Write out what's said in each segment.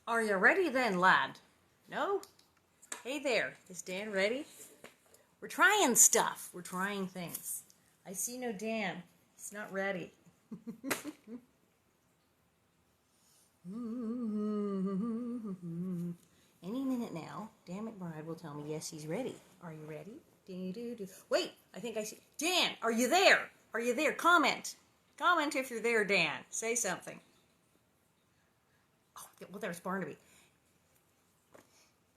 Are you ready then, lad? No? Hey there, is Dan ready? We're trying stuff. We're trying things. I see no Dan. He's not ready. Any minute now, Dan McBride will tell me, yes, he's ready. Are you ready? Wait, I think I see. Dan, are you there? Are you there? Comment. Comment if you're there, Dan. Say something. Oh, well, there's Barnaby.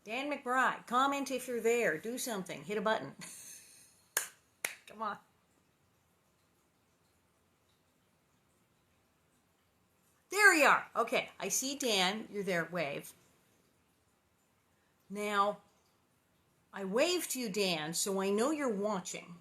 Dan McBride, comment if you're there. Do something. Hit a button. Come on. There you are. Okay, I see Dan. You're there. Wave. Now, I waved to you, Dan, so I know you're watching.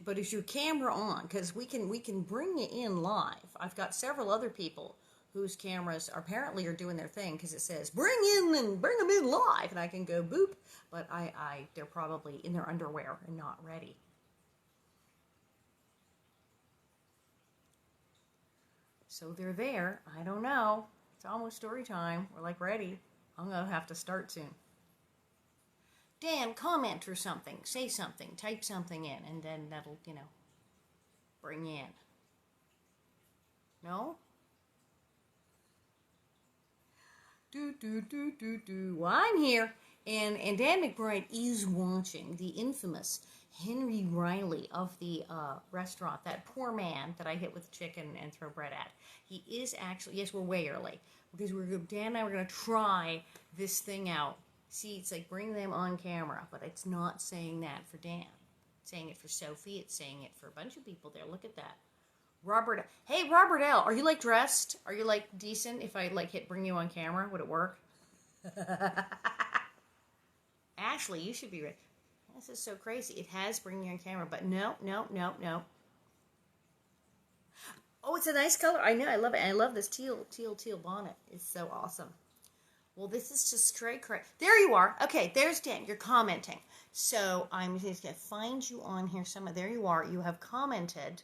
But is your camera on? Because we can bring you in live. I've got several other people whose cameras apparently are doing their thing because it says bring them in live, and I can go boop. But they're probably in their underwear and not ready. So they're there. I don't know. It's almost story time. We're like ready. I'm gonna have to start soon. Dan, comment or something. Say something. Type something in, and then that'll, bring you in. No? Well, I'm here, and Dan McBride is watching the infamous Henry Riley of the restaurant, that poor man that I hit with chicken and throw bread at. He is actually, yes, we're way early, because Dan and I were going to try this thing out. See, it's like bring them on camera, but it's not saying that for Dan. It's saying it for Sophie. It's saying it for a bunch of people there. Look at that. Robert, hey, Robert L., are you, dressed? Are you, decent? If I, hit bring you on camera, would it work? Ashley, you should be ready. This is so crazy. It has bring you on camera, but no. Oh, it's a nice color. I know. I love it. And I love this teal bonnet. It's so awesome. Well, this is just cray. There you are. Okay, there's Dan. You're commenting. So I'm just going to find you on here somewhere. There you are. You have commented.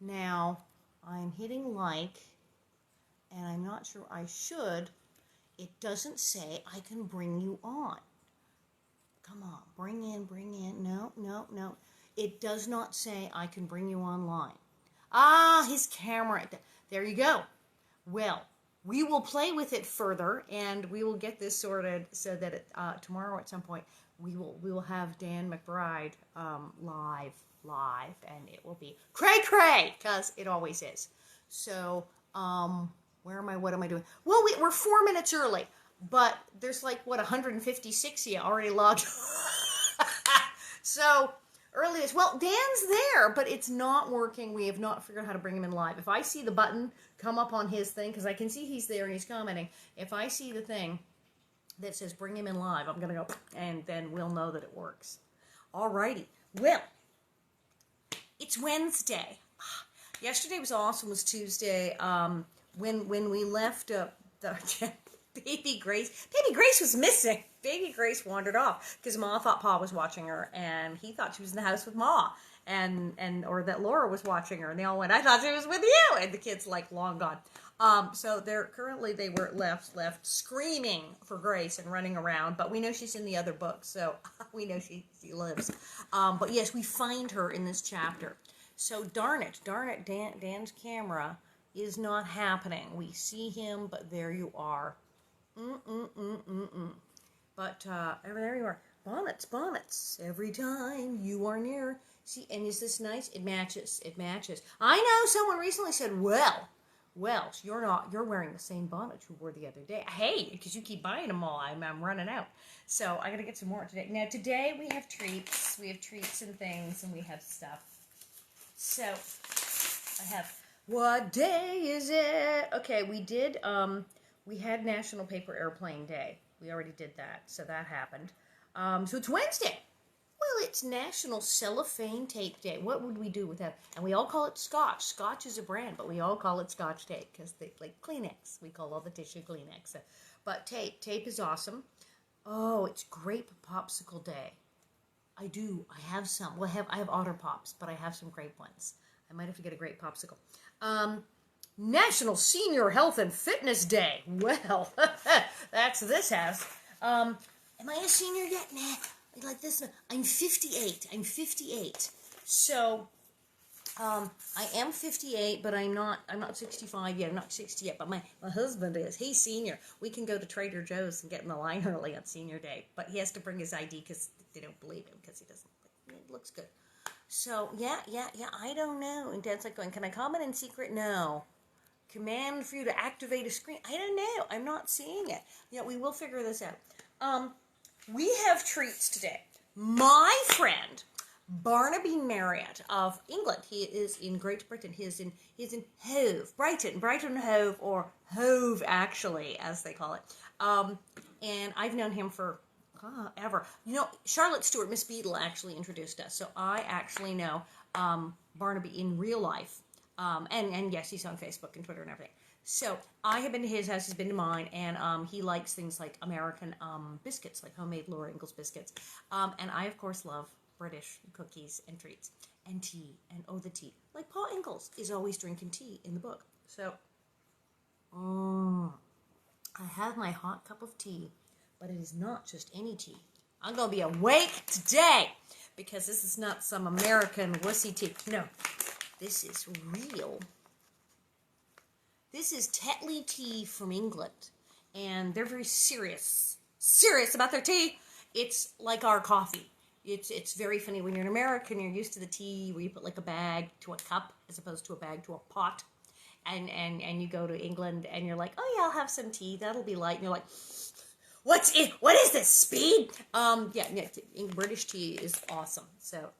Now, I'm hitting like, and I'm not sure I should. It doesn't say I can bring you on. Come on, bring in. No. It does not say I can bring you online. Ah, his camera. There you go. Well, we will play with it further, and we will get this sorted so that tomorrow at some point we will have Dan McBride live, and it will be cray, because it always is. So, where am I? What am I doing? Well, we're 4 minutes early, but there's 156 of you already logged. So, early as well. Dan's there, but it's not working. We have not figured out how to bring him in live. If I see the button come up on his thing, because I can see he's there and he's commenting, if I see the thing that says bring him in live, I'm going to go, and then we'll know that it works. Alrighty. Well, it's Wednesday. Yesterday was awesome. It was Tuesday. When we left the baby Grace was missing. Baby Grace wandered off because Ma thought Pa was watching her, and he thought she was in the house with Ma, or that Laura was watching her, and they all went, I thought she was with you, and the kid's long gone. So they were left screaming for Grace and running around, but we know she's in the other book, so we know she lives. But yes, we find her in this chapter. So darn it, Dan's camera is not happening. We see him, but there you are. But there you are. Bonnets. Every time you are near. See, and is this nice? It matches. I know someone recently said, well, you're wearing the same bonnet you wore the other day. Hey, because you keep buying them all. I'm running out. So I got to get some more today. Now, today we have treats. We have treats and things, and we have stuff. So I have, what day is it? Okay, we had National Paper Airplane Day. We already did that, so that happened. So it's Wednesday. Well, it's National Cellophane Tape Day. What would we do with that? And we all call it Scotch. Scotch is a brand, but we all call it Scotch tape because they like Kleenex. We call all the tissue Kleenex. But tape is awesome. Oh, it's Grape Popsicle Day. I have some. Well, I have Otter Pops, but I have some grape ones. I might have to get a grape popsicle. National Senior Health and Fitness Day. Well, that's this has. Am I a senior yet? Nah, like this. I'm 58. I'm 58. So, I am 58, but I'm not 65 yet. I'm not 60 yet, but my husband is. He's senior. We can go to Trader Joe's and get in the line early on senior day, but he has to bring his ID because they don't believe him because he doesn't. It looks good. So, yeah, I don't know. And Dad's like going, can I comment in secret? No. Command for you to activate a screen. I don't know. I'm not seeing it. Yeah, we will figure this out. We have treats today. My friend, Barnaby Marriott of England. He is in Great Britain. He is in Hove, Brighton Hove, or Hove actually, as they call it. And I've known him for ever. You know, Charlotte Stewart, Miss Beadle, actually introduced us. So I actually know Barnaby in real life. And yes, he's on Facebook and Twitter and everything. So I have been to his house, he's been to mine, and he likes things like American biscuits, like homemade Laura Ingalls biscuits. And I, of course, love British cookies and treats and tea, and the tea. Like Pa Ingalls is always drinking tea in the book. So I have my hot cup of tea, but it is not just any tea. I'm going to be awake today because this is not some American wussy tea. No. This is real. This is Tetley tea from England. And they're very serious about their tea. It's like our coffee. It's very funny. When you're an American, you're used to the tea where you put like a bag to a cup as opposed to a bag to a pot. And you go to England and you're like, oh yeah, I'll have some tea. That'll be light. And you're like, what is this, speed? British tea is awesome. So,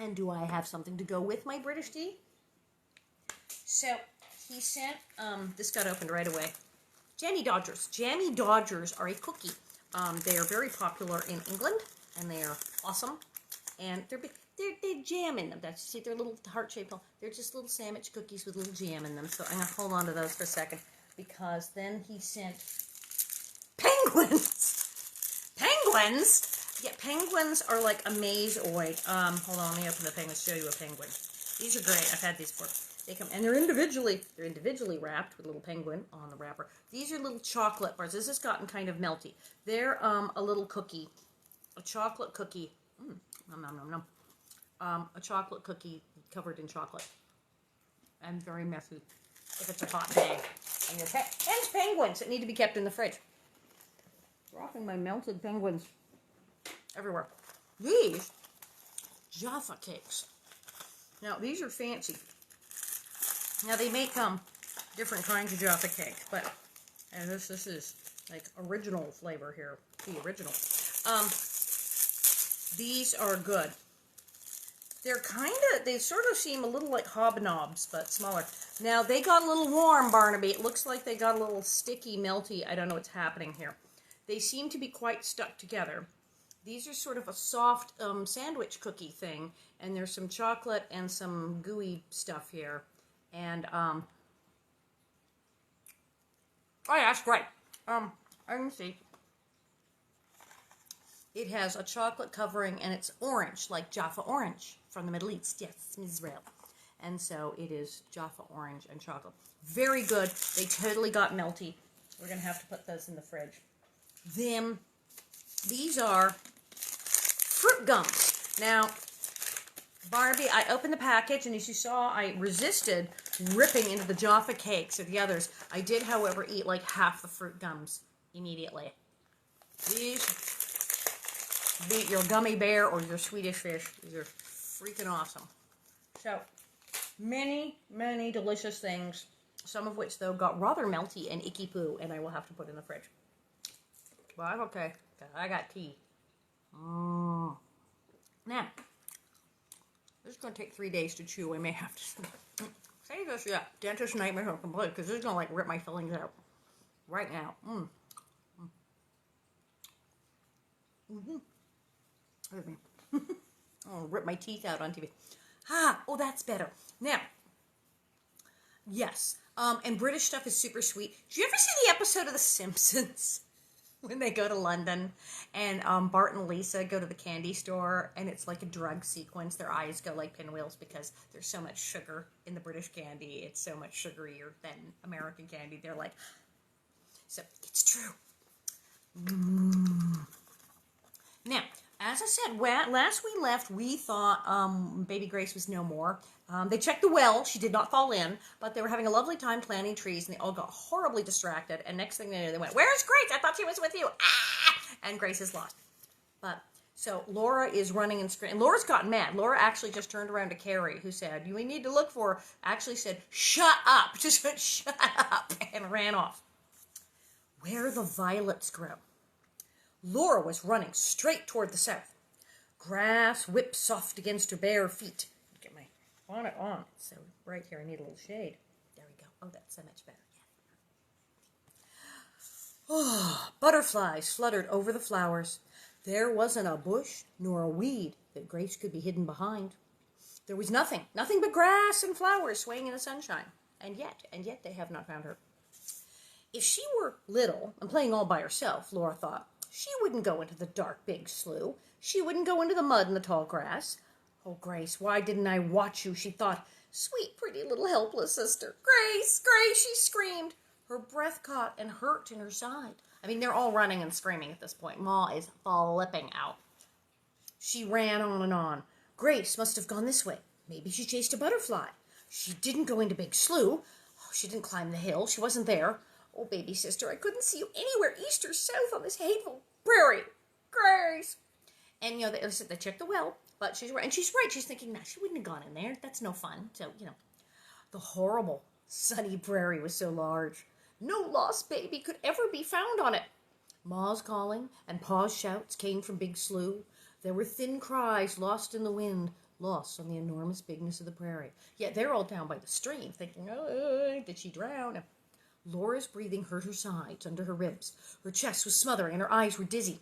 and do I have something to go with my British tea? So, he sent, this got opened right away. Jammy Dodgers. Jammy Dodgers are a cookie. They are very popular in England, and they are awesome. And they jam in them. That's, see, they're little heart-shaped. They're just little sandwich cookies with little jam in them. So, I'm going to hold on to those for a second, because then he sent penguins. Penguins? Yeah, penguins are like a maze-oid. Hold on, let me open the penguin, show you a penguin. These are great. I've had these before. They come, and they're individually wrapped with a little penguin on the wrapper. These are little chocolate bars. This has gotten kind of melty. They're a little cookie, a chocolate cookie. Nom, nom, nom, nom. A chocolate cookie covered in chocolate. And very messy if it's a hot day. And penguins that need to be kept in the fridge. Dropping my melted penguins everywhere. These Jaffa cakes. Now, these are fancy. Now, they make different kinds of Jaffa cake, but and this is like original flavor here. The original. These are good. They're they sort of seem a little like hobnobs, but smaller. Now, they got a little warm, Barnaby. It looks like they got a little sticky, melty. I don't know what's happening here. They seem to be quite stuck together. These are sort of a soft sandwich cookie thing, and there's some chocolate and some gooey stuff here. And, oh yeah, that's great. I can see. It has a chocolate covering, and it's orange, like Jaffa orange from the Middle East. Yes, Israel. And so it is Jaffa orange and chocolate. Very good. They totally got melty. We're going to have to put those in the fridge. These are fruit gums. Now, Barbie, I opened the package, and as you saw, I resisted ripping into the Jaffa cakes or the others. I did, however, eat like half the fruit gums immediately. These beat your gummy bear or your Swedish fish. These are freaking awesome. So, many, many delicious things, some of which, though, got rather melty and icky poo, and I will have to put in the fridge. But I'm okay. I got tea. Now, this is going to take 3 days to chew. I may have to say this, yeah, dentist nightmare complete, because this is going to, like, rip my fillings out right now. I'll rip my teeth out on TV. Oh, that's better. Now, yes, and British stuff is super sweet. Did you ever see the episode of The Simpsons? when they go to London, and Bart and Lisa go to the candy store, and it's like a drug sequence. Their eyes go like pinwheels because there's so much sugar in the British candy. It's so much sugarier than American candy. They're like, so it's true. Now, as I said, last we left, we thought baby Grace was no more. They checked the well. She did not fall in, but they were having a lovely time planting trees, and they all got horribly distracted. And next thing they knew, they went, "Where's Grace? I thought she was with you." Ah! And Grace is lost. But so Laura is running and screaming. Laura's gotten mad. Laura actually just turned around to Carrie, who said, "We need to look for her." Actually said, "Shut up!" Just went, "Shut up," and ran off. Where the violets grow. Laura was running straight toward the south. Grass whipped soft against her bare feet. Get my bonnet on. It's so bright here. I need a little shade. There we go. Oh, that's so much better. Yeah. Oh, butterflies fluttered over the flowers. There wasn't a bush nor a weed that Grace could be hidden behind. There was nothing but grass and flowers swaying in the sunshine. And yet they have not found her. If she were little and playing all by herself, Laura thought, she wouldn't go into the dark big slough. She wouldn't go into the mud and the tall grass. Oh, Grace, why didn't I watch you? She thought. Sweet, pretty little helpless sister. Grace, Grace, she screamed. Her breath caught and hurt in her side. I mean, they're all running and screaming at this point. Ma is flipping out. She ran on and on. Grace must have gone this way. Maybe she chased a butterfly. She didn't go into big slough. Oh, she didn't climb the hill. She wasn't there. Oh, baby sister, I couldn't see you anywhere east or south on this hateful prairie. Grace. And, they checked the well, but she's right. And she's right. She's thinking, nah, she wouldn't have gone in there. That's no fun. So, the horrible, sunny prairie was so large. No lost baby could ever be found on it. Ma's calling and Pa's shouts came from big slough. There were thin cries lost in the wind, lost on the enormous bigness of the prairie. Yet they're all down by the stream, thinking, oh, did she drown? Laura's breathing hurt her sides, under her ribs. Her chest was smothering, and her eyes were dizzy.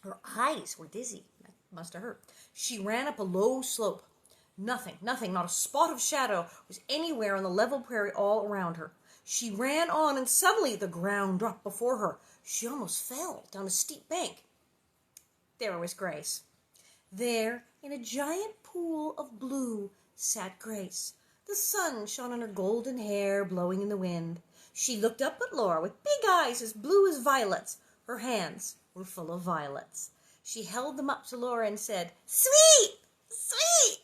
Her eyes were dizzy. That must have hurt. She ran up a low slope. Nothing, not a spot of shadow was anywhere on the level prairie all around her. She ran on, and suddenly the ground dropped before her. She almost fell down a steep bank. There was Grace. There, in a giant pool of blue, sat Grace. The sun shone on her golden hair, blowing in the wind. She looked up at Laura with big eyes as blue as violets. Her hands were full of violets. She held them up to Laura and said, "Sweet, sweet."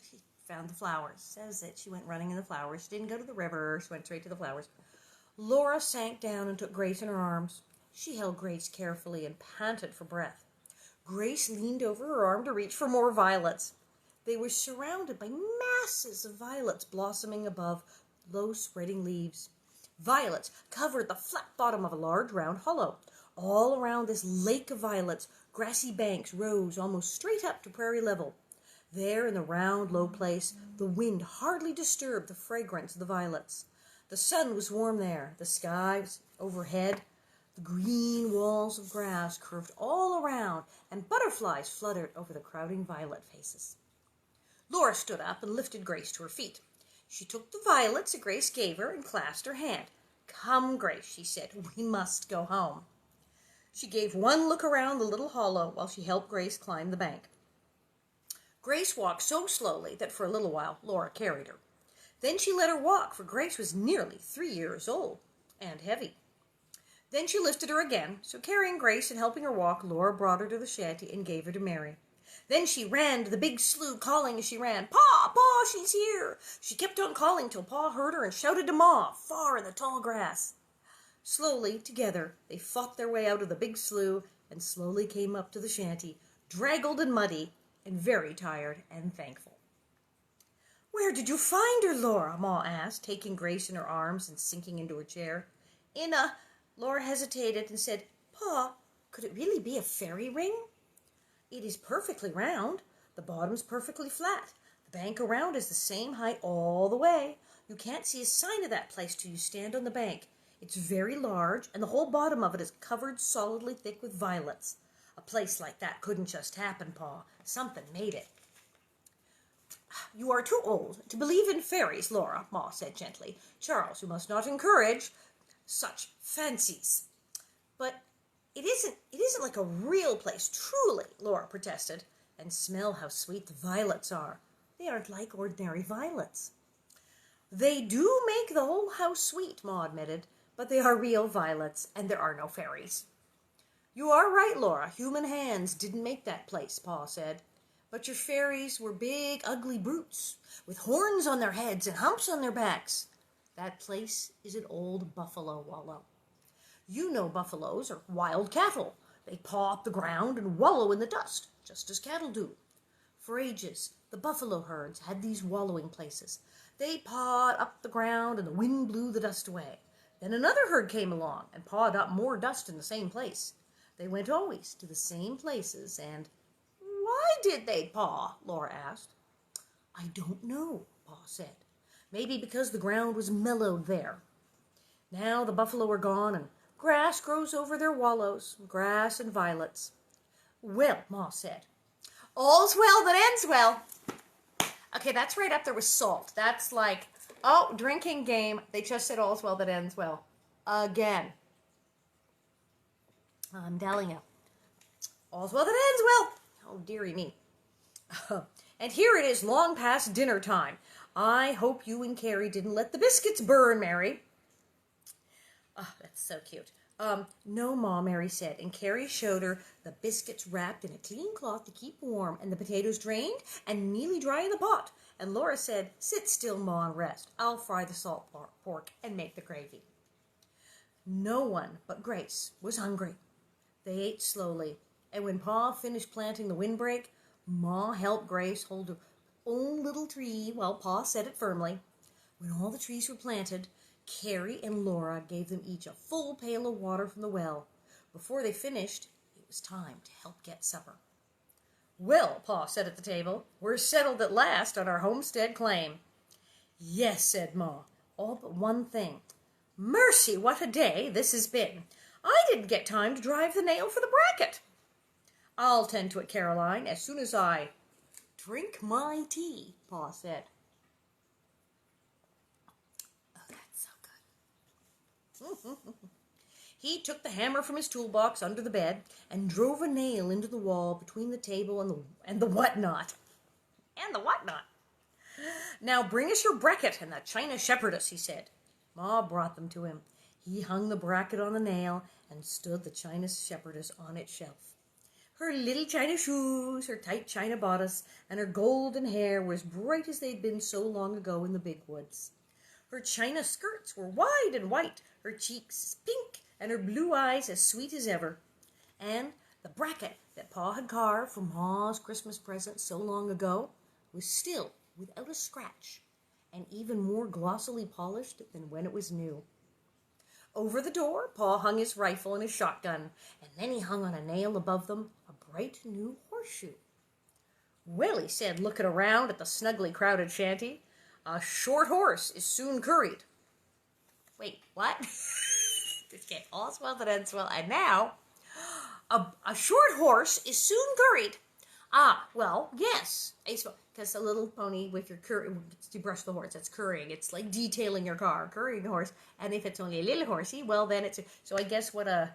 She found the flowers. Says that she went running in the flowers. She didn't go to the river. She went straight to the flowers. Laura sank down and took Grace in her arms. She held Grace carefully and panted for breath. Grace leaned over her arm to reach for more violets. They were surrounded by masses of violets blossoming above low spreading leaves. Violets covered the flat bottom of a large round hollow. All around this lake of violets, grassy banks rose almost straight up to prairie level. There in the round, low place, the wind hardly disturbed the fragrance of the violets. The sun was warm there, the sky was overhead. The green walls of grass curved all around, and butterflies fluttered over the crowding violet faces. Laura stood up and lifted Grace to her feet. She took the violets that Grace gave her and clasped her hand. "Come, Grace," she said, "we must go home." She gave one look around the little hollow while she helped Grace climb the bank. Grace walked so slowly that for a little while Laura carried her. Then she let her walk, for Grace was nearly 3 years old and heavy. Then she lifted her again, so carrying Grace and helping her walk, Laura brought her to the shanty and gave her to Mary. Then she ran to the big slough, calling as she ran, "Pa, Pa, she's here!" She kept on calling till Pa heard her and shouted to Ma, far in the tall grass. Slowly, together, they fought their way out of the big slough and slowly came up to the shanty, draggled and muddy, and very tired and thankful. "Where did you find her, Laura?" Ma asked, taking Grace in her arms and sinking into her chair. Laura hesitated and said, "Pa, could it really be a fairy ring?" "It is perfectly round. The bottom's perfectly flat. The bank around is the same height all the way. You can't see a sign of that place till you stand on the bank. It's very large, and the whole bottom of it is covered solidly thick with violets. A place like that couldn't just happen, Pa. Something made it." "You are too old to believe in fairies, Laura," Ma said gently. "Charles, you must not encourage such fancies." "But It isn't like a real place, truly, Laura protested. And smell how sweet the violets are. They aren't like ordinary violets. They do make the whole house sweet, Ma admitted, but they are real violets, and there are no fairies. You are right, Laura. Human hands didn't make that place, Pa said. But your fairies were big, ugly brutes, with horns on their heads and humps on their backs. That place is an old buffalo wallow. You know buffaloes are wild cattle. They paw up the ground and wallow in the dust, just as cattle do. For ages, the buffalo herds had these wallowing places. They pawed up the ground and the wind blew the dust away. Then another herd came along and pawed up more dust in the same place. They went always to the same places and... Why did they paw? Laura asked. I don't know, Pa said. Maybe because the ground was mellowed there. Now the buffalo are gone and grass grows over their wallows, grass and violets. Well, Ma said, all's well that ends well. Okay, that's right up there with salt. That's like, oh, drinking game. They just said all's well that ends well. Again. I'm telling you. All's well that ends well. Oh, dearie me. And here it is, long past dinner time. I hope you and Carrie didn't let the biscuits burn, Mary. Oh, that's so cute. No, Ma, Mary said, and Carrie showed her the biscuits wrapped in a clean cloth to keep warm, and the potatoes drained and nearly dry in the pot. And Laura said, sit still, Ma, and rest. I'll fry the salt pork and make the gravy. No one but Grace was hungry. They ate slowly, and when Pa finished planting the windbreak, Ma helped Grace hold her own little tree while Pa set it firmly. When all the trees were planted, Carrie and Laura gave them each a full pail of water from the well. Before they finished, it was time to help get supper. Well, Pa said at the table, we're settled at last on our homestead claim. Yes, said Ma, all but one thing. Mercy, what a day this has been. I didn't get time to drive the nail for the bracket. I'll tend to it, Caroline, as soon as I drink my tea, Pa said. He took the hammer from his toolbox under the bed and drove a nail into the wall between the table and the whatnot. And the whatnot. Now bring us your bracket and the china shepherdess, he said. Ma brought them to him. He hung the bracket on the nail and stood the china shepherdess on its shelf. Her little china shoes, her tight china bodice, and her golden hair were as bright as they'd been so long ago in the big woods. Her china skirts were wide and white, her cheeks pink, and her blue eyes as sweet as ever. And the bracket that Pa had carved from Ma's Christmas present so long ago was still without a scratch, and even more glossily polished than when it was new. Over the door, Pa hung his rifle and his shotgun, and then he hung on a nail above them a bright new horseshoe. Well, he said, looking around at the snugly crowded shanty, a short horse is soon curried. Wait, what? This can't all's well that ends well. And now, a short horse is soon curried. Ah, well, yes. Because a little pony with your to brush the horse, that's currying. It's like detailing your car, currying the horse. And if it's only a little horsey, well, then it's... So I guess what a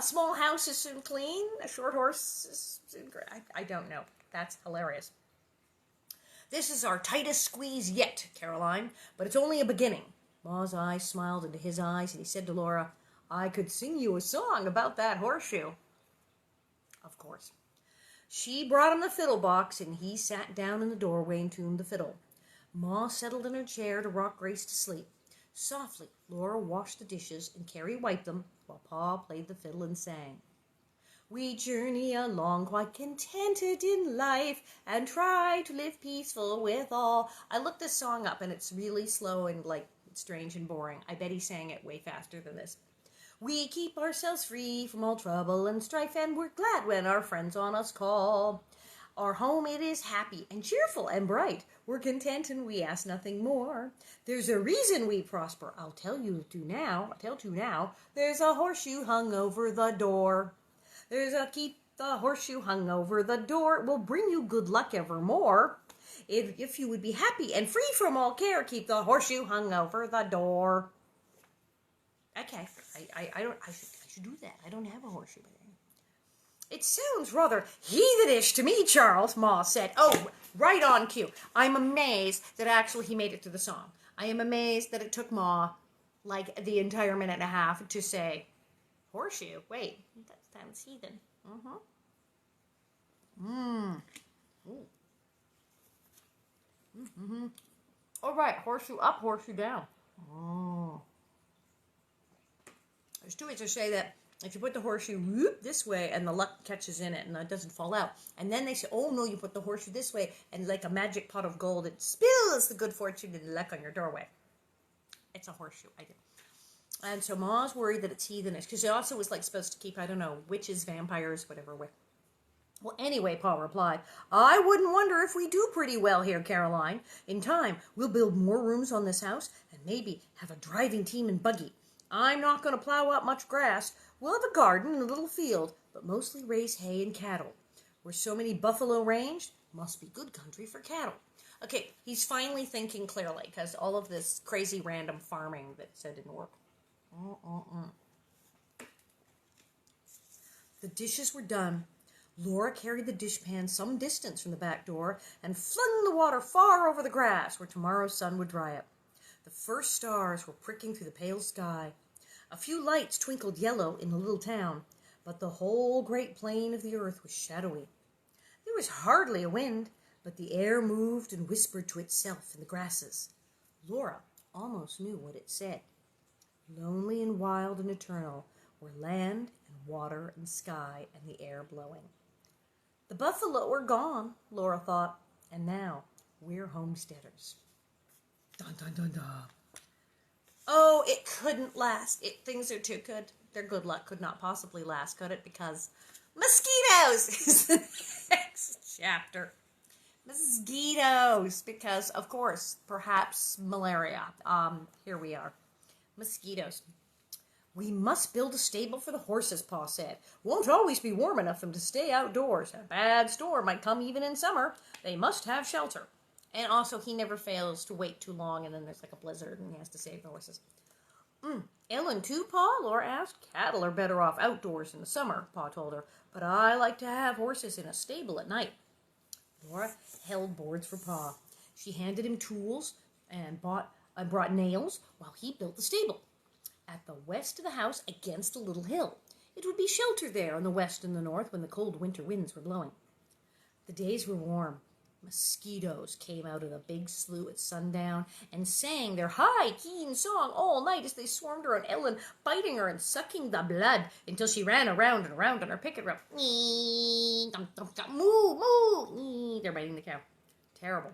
small house is soon clean, a short horse is soon... I don't know. That's hilarious. This is our tightest squeeze yet, Caroline, but it's only a beginning. Ma's eyes smiled into his eyes, and he said to Laura, I could sing you a song about that horseshoe. Of course. She brought him the fiddle box, and he sat down in the doorway and tuned the fiddle. Ma settled in her chair to rock Grace to sleep. Softly, Laura washed the dishes, and Carrie wiped them, while Pa played the fiddle and sang. We journey along quite contented in life and try to live peaceful with all. I looked this song up and it's really slow and like strange and boring. I bet he sang it way faster than this. We keep ourselves free from all trouble and strife, and we're glad when our friends on us call. Our home, it is happy and cheerful and bright. We're content and we ask nothing more. There's a reason we prosper. I'll tell you now. There's a horseshoe hung over the door. Keep the horseshoe hung over the door. It will bring you good luck evermore. If you would be happy and free from all care, keep the horseshoe hung over the door. Okay, I should do that. I don't have a horseshoe. It sounds rather heathenish to me, Charles, Ma said. Oh, right on cue. I'm amazed that actually he made it to the song. I am amazed that it took Ma like the entire minute and a half to say, horseshoe. Wait, that sounds heathen. All right, horseshoe up, horseshoe down. There's two ways to say that. If you put the horseshoe whoop, this way and the luck catches in it and it doesn't fall out. And then they say, oh no, you put the horseshoe this way and like a magic pot of gold, it spills the good fortune and luck on your doorway. It's a horseshoe. I did. And so Ma's worried that it's heathenish because it also was like supposed to keep, I don't know, witches, vampires, whatever away. Well, anyway, Paul replied, I wouldn't wonder if we do pretty well here, Caroline. In time, we'll build more rooms on this house and maybe have a driving team and buggy. I'm not going to plow up much grass. We'll have a garden and a little field, but mostly raise hay and cattle. Where so many buffalo ranged, must be good country for cattle. Okay, he's finally thinking clearly, because all of this crazy random farming that said didn't work. The dishes were done. Laura carried the dishpan some distance from the back door and flung the water far over the grass where tomorrow's sun would dry it. The first stars were pricking through the pale sky. A few lights twinkled yellow in the little town, but the whole great plain of the earth was shadowy. There was hardly a wind, but the air moved and whispered to itself in the grasses. Laura almost knew what it said. Lonely and wild and eternal were land and water and sky and the air blowing. The buffalo were gone, Laura thought, and now we're homesteaders. Dun, dun, dun, dun. Oh, it couldn't last. Things are too good. Their good luck could not possibly last, could it? Because mosquitoes is the next chapter. Mosquitoes, because, of course, perhaps malaria. Here we are. Mosquitoes. We must build a stable for the horses, Pa said. Won't always be warm enough for them to stay outdoors. A bad storm might come even in summer. They must have shelter. And also, he never fails to wait too long, and then there's like a blizzard, and he has to save the horses. Ellen too, Pa? Laura asked. Cattle are better off outdoors in the summer, Pa told her. But I like to have horses in a stable at night. Laura held boards for Pa. She handed him tools and brought nails while he built the stable. At the west of the house, against a little hill. It would be shelter there on the west and the north when the cold winter winds were blowing. The days were warm. Mosquitoes came out of the big slough at sundown and sang their high, keen song all night as they swarmed around Ellen, biting her and sucking the blood until she ran around and around on her picket rope. Moo, moo. They're biting the cow. Terrible.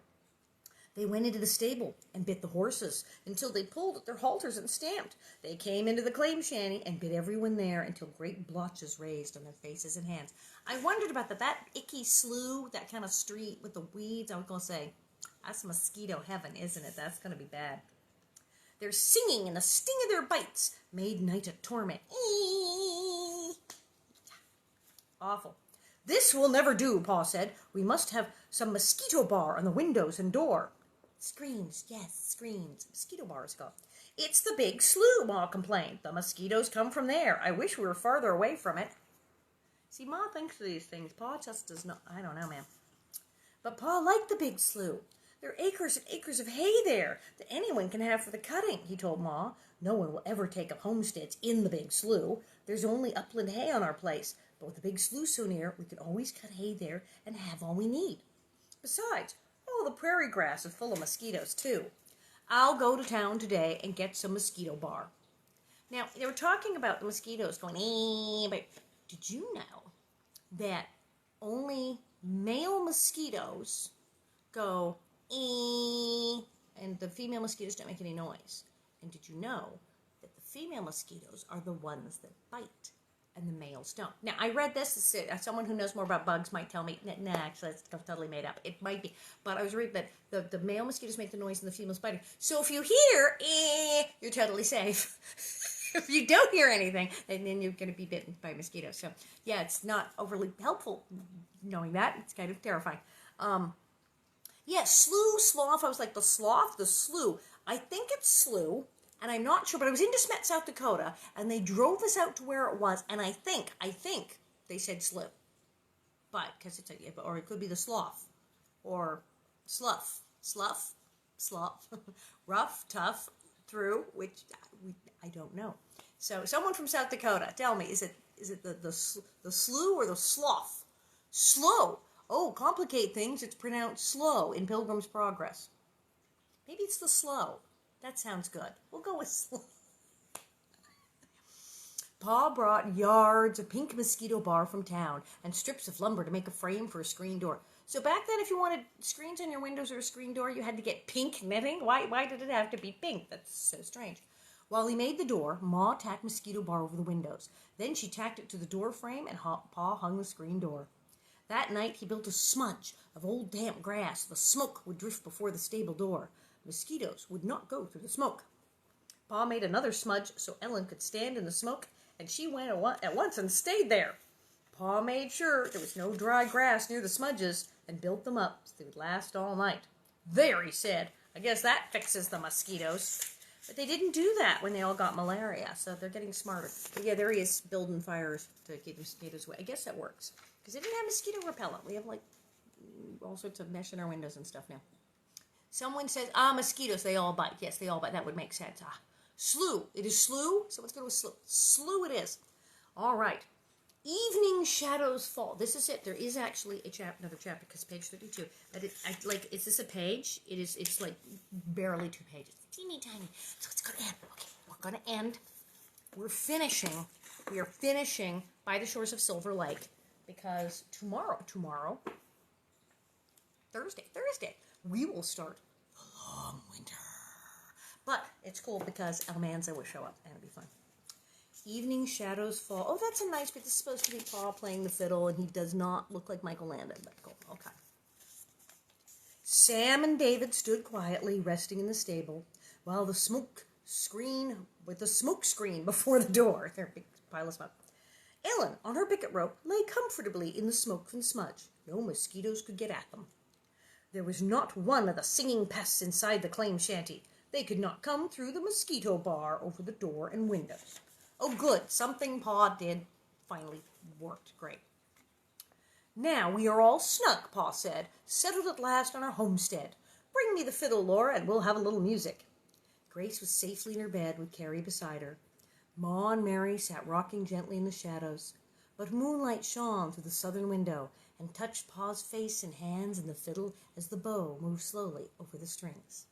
They went into the stable and bit the horses until they pulled at their halters and stamped. They came into the claim shanty and bit everyone there until great blotches raised on their faces and hands. I wondered about that. That icky slough, that kind of street with the weeds, I was going to say, that's mosquito heaven, isn't it? That's going to be bad. Their singing and the sting of their bites made night a torment. Awful. This will never do, Pa said. We must have some mosquito bar on the windows and door. Screens, yes, screens. Mosquito bars go. It's the big slough, Ma complained. The mosquitoes come from there. I wish we were farther away from it. See, Ma thinks of these things. Pa just does not. I don't know, man. But Pa liked the big slough. There are acres and acres of hay there that anyone can have for the cutting, he told Ma. No one will ever take up homesteads in the big slough. There's only upland hay on our place. But with the big slough so near, we can always cut hay there and have all we need. Besides, the prairie grass is full of mosquitoes, too. I'll go to town today and get some mosquito bar. Now, they were talking about the mosquitoes going, but did you know that only male mosquitoes go, and the female mosquitoes don't make any noise? And did you know that the female mosquitoes are the ones that bite? And the males don't. Now, I read this. Someone who knows more about bugs might tell me, nah, actually, it's totally made up. It might be. But I was reading that the male mosquitoes make the noise and the females biting. So if you hear, you're totally safe. If you don't hear anything, then you're going to be bitten by mosquitoes. So, yeah, it's not overly helpful knowing that. It's kind of terrifying. Yeah, slough, sloth. I was like, the sloth, the slough. I think it's slough. And I'm not sure, but I was in De Smet, South Dakota, and they drove us out to where it was, and I think they said slough. But, because it's or it could be the slough, or slough, rough, tough, through, which I don't know. So, someone from South Dakota, tell me, is it the slough or the slough? Slow. Oh, complicate things, it's pronounced slow in Pilgrim's Progress. Maybe it's the slow. That sounds good. We'll go with slow. Pa brought yards of pink mosquito bar from town and strips of lumber to make a frame for a screen door. So back then, if you wanted screens on your windows or a screen door, you had to get pink netting. Why did it have to be pink? That's so strange. While he made the door, Ma tacked mosquito bar over the windows. Then she tacked it to the door frame, and Pa hung the screen door. That night, he built a smudge of old damp grass. The smoke would drift before the stable door. Mosquitoes would not go through the smoke. Pa made another smudge so Ellen could stand in the smoke, and she went at once and stayed there. Pa made sure there was no dry grass near the smudges and built them up so they would last all night. There, he said, I guess that fixes the mosquitoes. But they didn't do that when they all got malaria, so they're getting smarter. But yeah, there he is building fires to keep the mosquitoes away. I guess that works. Because they didn't have mosquito repellent. We have like all sorts of mesh in our windows and stuff now. Someone says, mosquitoes, they all bite. Yes, they all bite. That would make sense. Slough. It is slough. So let's go with slough. Slough it is. All right. Evening shadows fall. This is it. There is actually another chapter, because page 32. But is this a page? It's like barely 2 pages. Teeny tiny. So it's going to end. Okay, we're going to end. We're finishing. We are finishing By the Shores of Silver Lake, because tomorrow, Thursday, we will start the long winter. But it's cool because Almanza will show up, and it'll be fun. Evening shadows fall. Oh, that's a nice bit. This is supposed to be Pa playing the fiddle, and he does not look like Michael Landon, but cool. Okay. Sam and David stood quietly, resting in the stable, while the smoke screen before the door. There's a big pile of smoke. Ellen, on her picket rope, lay comfortably in the smoke and smudge. No mosquitoes could get at them. There was not one of the singing pests inside the claim shanty. They could not come through the mosquito bar over the door and windows. Oh, good. Something Pa did finally worked. Great. Now we are all snug, Pa said, settled at last on our homestead. Bring me the fiddle, Laura, and we'll have a little music. Grace was safely in her bed with Carrie beside her. Ma and Mary sat rocking gently in the shadows, but moonlight shone through the southern window and touched Pa's face and hands and the fiddle as the bow moved slowly over the strings.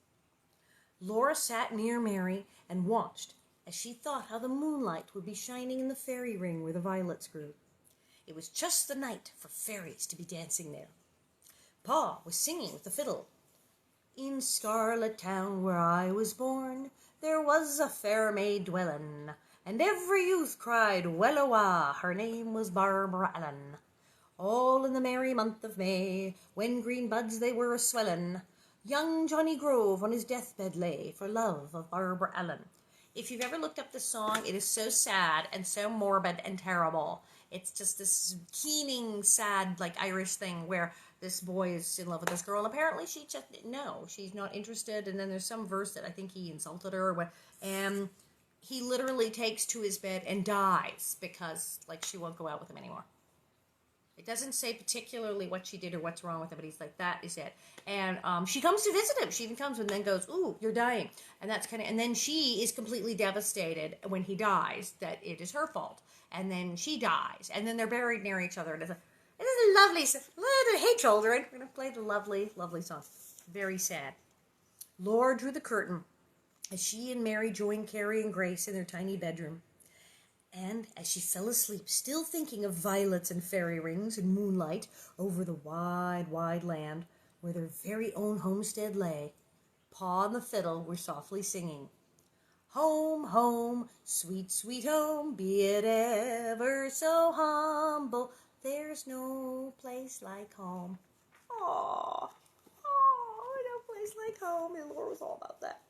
Laura sat near Mary and watched as she thought how the moonlight would be shining in the fairy ring where the violets grew. It was just the night for fairies to be dancing there. Pa was singing with the fiddle. In Scarlet Town where I was born, there was a fair maid dwellin', and every youth cried, well-a-wah, her name was Barbara Allen. All in the merry month of May, when green buds they were a-swellin', young Johnny Grove on his deathbed lay for love of Barbara Allen. If you've ever looked up this song, it is so sad and so morbid and terrible. It's just this keening, sad, like Irish thing where this boy is in love with this girl, and apparently she's not interested, and then there's some verse that I think he insulted her, and he literally takes to his bed and dies because, like, she won't go out with him anymore. It doesn't say particularly what she did or what's wrong with it, but he's like, that is it. And she comes to visit him. She even comes and then goes, ooh, you're dying. And that's and then she is completely devastated when he dies that it is her fault. And then she dies. And then they're buried near each other. And it's a lovely song. Hey, children. We're going to play the lovely, lovely song. Very sad. Laura drew the curtain as she and Mary joined Carrie and Grace in their tiny bedroom. And as she fell asleep, still thinking of violets and fairy rings and moonlight over the wide, wide land where their very own homestead lay, Pa and the fiddle were softly singing, home, home, sweet, sweet home, be it ever so humble, there's no place like home. Aww, no place like home. And Laura was all about that.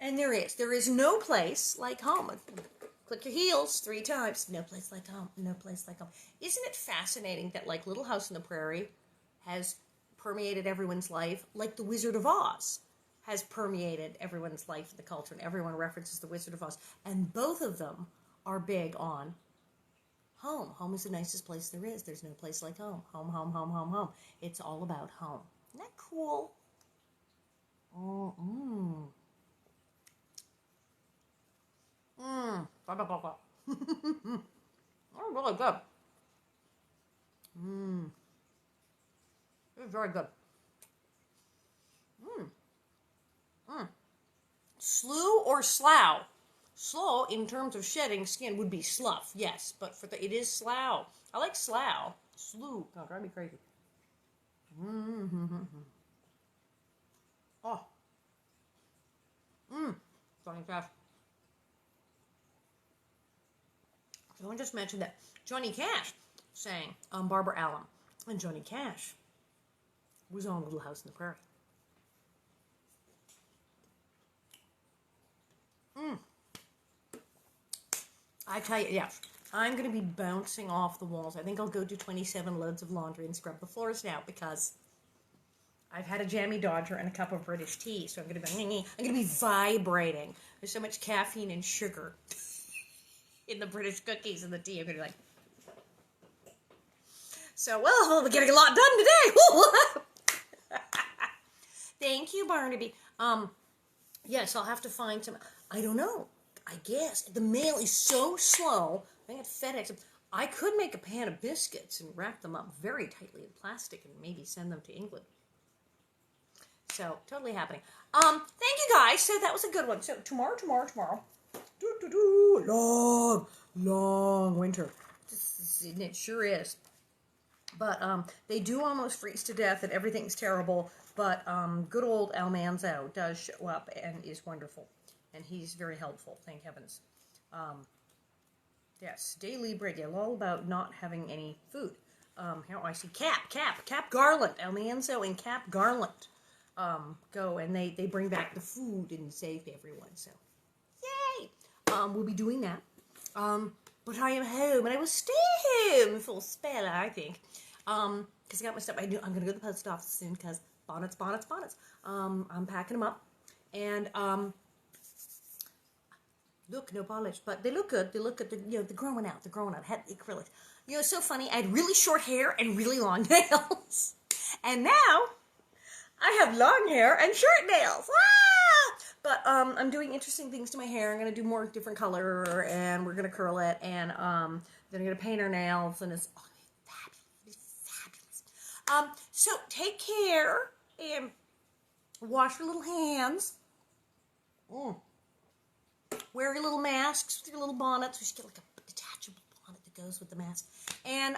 And there is no place like home. Click your heels 3 times. No place like home. No place like home. Isn't it fascinating that, like, Little House on the Prairie has permeated everyone's life like the Wizard of Oz? has permeated everyone's life and the culture, and everyone references the Wizard of Oz. And both of them are big on home. Home is the nicest place there is. There's no place like home. Home, home, home, home, home. It's all about home. Isn't that cool? Mm-mm. Blah, blah, blah, blah. Oh, really good. It's very good. Slew or slough? Slough, in terms of shedding skin, would be slough, yes. But it is slough. I like slough. Slew. Oh, drive me crazy. Oh. Johnny Cash. Someone just mentioned that Johnny Cash sang Barbara Allen. And Johnny Cash was on Little House on the Prairie. I tell you, yeah, I'm going to be bouncing off the walls. I think I'll go do 27 loads of laundry and scrub the floors now because I've had a jammy dodger and a cup of British tea, so I'm going to be vibrating. There's so much caffeine and sugar in the British cookies and the tea. I'm going to be like, so, well, we're getting a lot done today. Thank you, Barnaby. Yes, I'll have to find some, I don't know. I guess the mail is so slow. I think at FedEx, I could make a pan of biscuits and wrap them up very tightly in plastic and maybe send them to England. So, totally happening. Thank you guys. So that was a good one. So tomorrow. Long winter. It sure is. But they do almost freeze to death and everything's terrible. But good old Almanzo does show up and is wonderful. And he's very helpful, thank heavens. Yes, daily bread. Yeah, all about not having any food. Here I see Cap Garland. Almanzo and Cap Garland go, and they bring back the food and save everyone. So, yay! We'll be doing that. But I am home, and I will stay home for a spell, I think. Because I got my stuff. I'm going to go to the post office soon, because bonnets. I'm packing them up. And, look, no polish, but they look good. They look good. They're growing out. I had the acrylic. It's so funny. I had really short hair and really long nails. And now, I have long hair and short nails. Ah! But I'm doing interesting things to my hair. I'm going to do more different color, and we're going to curl it, and then I'm going to paint our nails, and it's fabulous. So take care, and wash your little hands. Wear your little masks with your little bonnets. We should get like a detachable bonnet that goes with the mask. And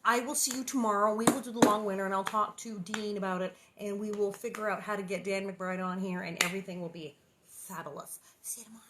I will see you tomorrow. We will do the long winter, and I'll talk to Dean about it, and we will figure out how to get Dan McBride on here, and everything will be fabulous. See you tomorrow.